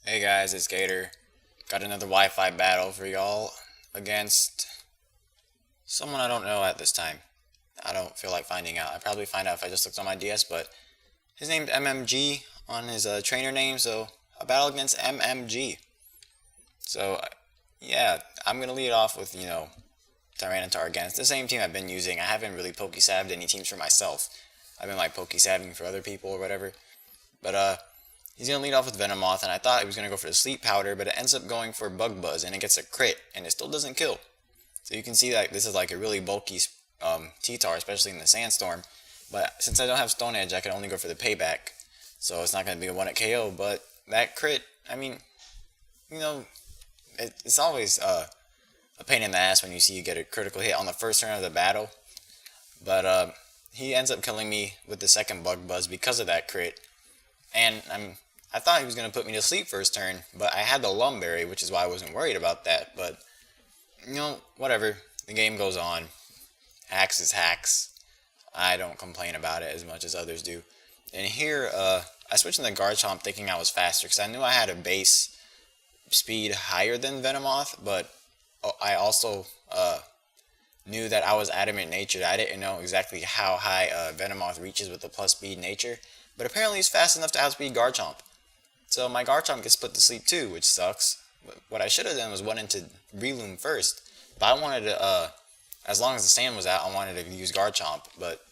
Hey guys, it's Gator. Got another Wi-Fi battle for y'all against someone I don't know at this time. I don't feel like finding out. I probably find out if I just looked on my DS, but his name's MMG on his trainer name, so a battle against MMG. So yeah, I'm gonna lead off with Tyranitar again. It's the same team I've been using. I haven't really poke-saved any teams for myself. I've been like poke-saving for other people or whatever. But he's going to lead off with Venomoth, and I thought he was going to go for the Sleep Powder, but it ends up going for Bug Buzz, and it gets a crit, and it still doesn't kill. So you can see that this is like a really bulky T-Tar, especially in the Sandstorm. But since I don't have Stone Edge, I can only go for the Payback. So it's not going to be a 1-hit KO, but that crit, I mean, you know, it's always a pain in the ass when you see you get a critical hit on the first turn of the battle. But he ends up killing me with the second Bug Buzz because of that crit. And I thought he was going to put me to sleep first turn, but I had the Lumberry, which is why I wasn't worried about that. But, whatever. The game goes on. Hacks is hacks. I don't complain about it as much as others do. And here, I switched into Garchomp thinking I was faster, because I knew I had a base speed higher than Venomoth, but I also knew that I was adamant natured. I didn't know exactly how high Venomoth reaches with the plus speed nature, but apparently he's fast enough to outspeed Garchomp. So my Garchomp gets put to sleep too, which sucks. What I should have done was went into Breloom first. But I wanted to, as long as the sand was out, I wanted to use Garchomp. But,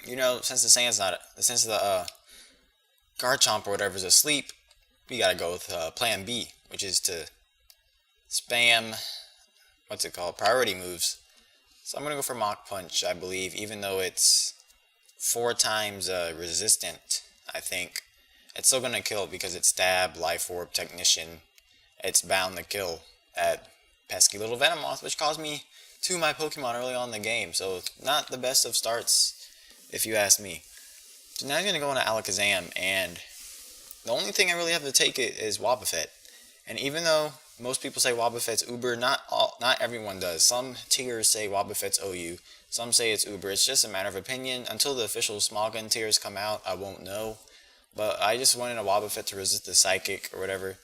since the sand's not, since the Garchomp or whatever is asleep, we gotta go with plan B, which is to spam, priority moves. So I'm gonna go for Mach Punch, I believe, even though it's 4 times resistant, I think. It's still gonna kill because it's Stab, Life Orb, Technician. It's bound to kill that pesky little Venomoth, which caused me to my Pokemon early on in the game. So not the best of starts, if you ask me. So now he's gonna go into Alakazam, and the only thing I really have to take it is Wobbuffet. And even though most people say Wobbuffet's Uber, not everyone does. Some tiers say Wobbuffet's OU. Some say it's Uber. It's just a matter of opinion. Until the official Smogon tiers come out, I won't know. But I just wanted a Wobbuffet to resist the Psychic or whatever.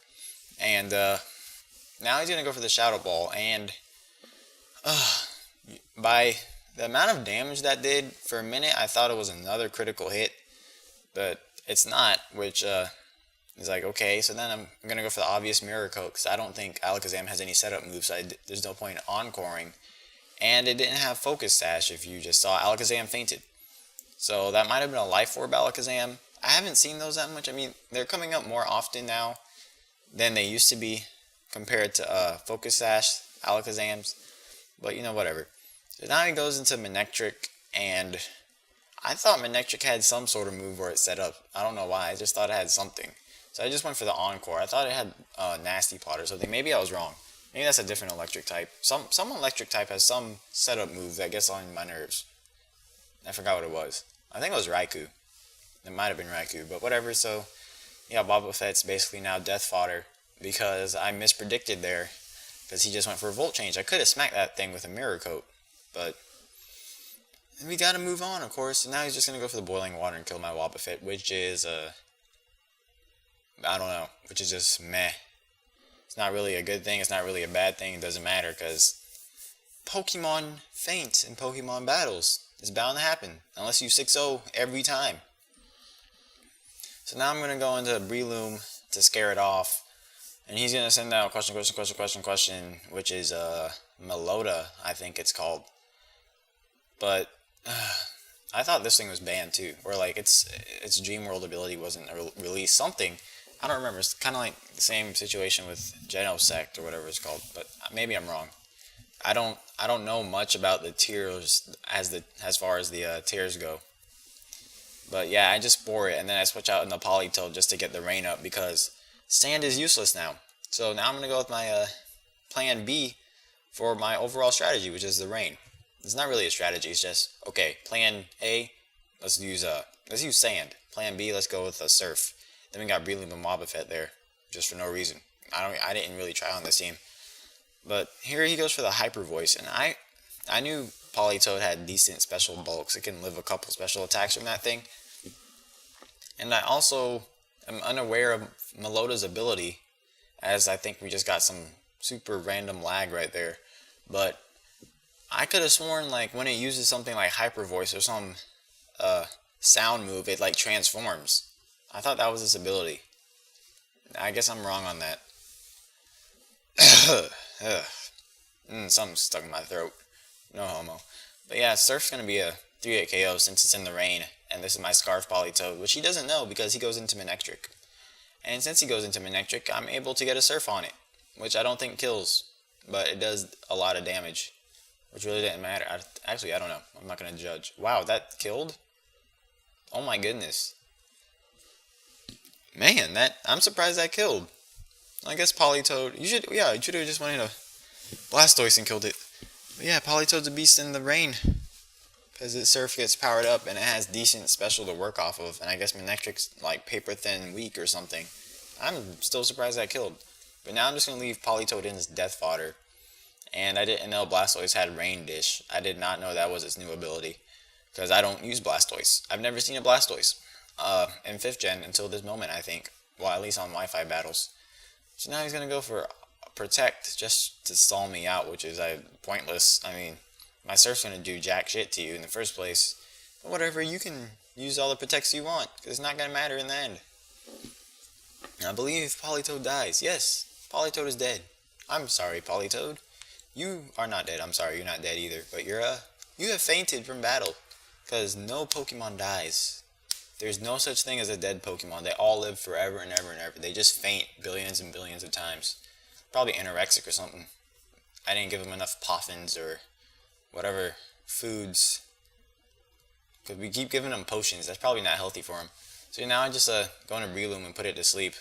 And now he's going to go for the Shadow Ball. And by the amount of damage that did, for a minute I thought it was another critical hit. But it's not, which is like, okay. So then I'm going to go for the obvious Mirror Coat, because I don't think Alakazam has any setup moves. So there's no point in encoring. And it didn't have Focus Sash if you just saw Alakazam fainted. So that might have been a Life Orb Alakazam. I haven't seen those that much. I mean, they're coming up more often now than they used to be compared to Focus Sash Alakazams. But, whatever. So now he goes into Manectric, and I thought Manectric had some sort of move where it's set up. I don't know why. I just thought it had something. So I just went for the Encore. I thought it had Nasty Plot or something. Maybe I was wrong. Maybe that's a different electric type. Some electric type has some setup move that gets on my nerves. I forgot what it was. I think it was Raikou. It might have been Raikou, but whatever. So, yeah, Boba Fett's basically now death fodder because I mispredicted there because he just went for a Volt Change. I could have smacked that thing with a Mirror Coat, but we got to move on, of course. And now he's just going to go for the Boiling Water and kill my Wobbuffet, which is, I don't know, which is just meh. It's not really a good thing. It's not really a bad thing. It doesn't matter because Pokemon faint in Pokemon battles. It's bound to happen unless you 6-0 every time. So now I'm going to go into Breloom to scare it off. And he's going to send out question, which is Melota, I think it's called. But I thought this thing was banned too. Or like its Dream World ability wasn't released. Something. I don't remember. It's kind of like the same situation with Genosect or whatever it's called, but maybe I'm wrong. I don't know much about the tiers as far as the tiers go. But yeah, I just spore it and then I switch out in the Politoed just to get the rain up because sand is useless now. So now I'm gonna go with my plan B for my overall strategy, which is the rain. It's not really a strategy. It's just okay. Plan A, let's use sand. Plan B, let's go with a surf. Then we got Breloom and Wobbuffet there, just for no reason. I didn't really try on this team. But here he goes for the Hyper Voice, and I knew Politoed had decent special bulks. It can live a couple special attacks from that thing. And I also am unaware of Meloda's ability, as I think we just got some super random lag right there. But I could have sworn like when it uses something like hyper voice or some sound move, it like transforms. I thought that was its ability. I guess I'm wrong on that. Something's stuck in my throat. No homo. But yeah, Surf's gonna be a 3-8 KO since it's in the rain, and this is my Scarf Polytoad, which he doesn't know because he goes into Manectric. And since he goes into Manectric, I'm able to get a Surf on it, which I don't think kills, but it does a lot of damage, which really didn't matter. Actually, I don't know. I'm not gonna judge. Wow, that killed? Oh my goodness. Man, I'm surprised that killed. I guess Polytoad, you should have just went into Blastoise and killed it. But yeah, Polytoad's a beast in the rain. Because its Surf gets powered up and it has decent special to work off of. And I guess Manectric's like paper thin weak or something. I'm still surprised that killed. But now I'm just going to leave Polytoad in as death fodder. And I didn't know Blastoise had Rain Dish. I did not know that was its new ability. Because I don't use Blastoise. I've never seen a Blastoise. In 5th gen until this moment, I think. Well, at least on Wi-Fi battles. So now he's going to go for Protect just to stall me out, which is pointless. I mean, my Surf's going to do jack shit to you in the first place. But whatever, you can use all the Protects you want, because it's not going to matter in the end. I believe Polytoad dies. Yes, Polytoad is dead. I'm sorry, Polytoad. You are not dead. I'm sorry, you're not dead either. But you have fainted from battle, because no Pokemon dies. There's no such thing as a dead Pokemon. They all live forever and ever and ever. They just faint billions and billions of times. Probably anorexic or something. I didn't give them enough poffins or whatever foods. Because we keep giving them potions. That's probably not healthy for them. So now I just go into Breloom and put it to sleep.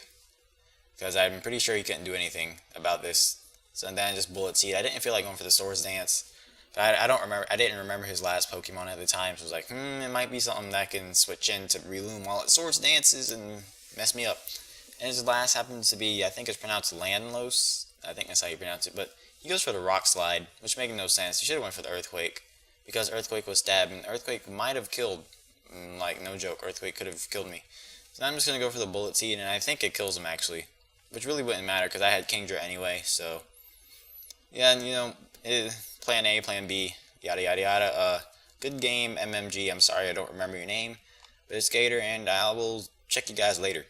Because I'm pretty sure he couldn't do anything about this. So then I just Bullet Seed. I didn't feel like going for the Swords Dance. I didn't remember his last Pokemon at the time, so I was like, it might be something that can switch into Breloom while it Swords Dances and mess me up. And his last happens to be, I think it's pronounced Landlos. I think that's how you pronounce it, but he goes for the Rock Slide, which makes no sense. He should have went for the Earthquake, because Earthquake was stabbed, and Earthquake might have killed. Like, no joke, Earthquake could have killed me. So now I'm just going to go for the Bullet Seed, and I think it kills him, actually. Which really wouldn't matter, because I had Kingdra anyway, so... Yeah, and plan A, plan B, yada yada yada. Good game, MMG. I'm sorry I don't remember your name, but it's Gator, and I will check you guys later.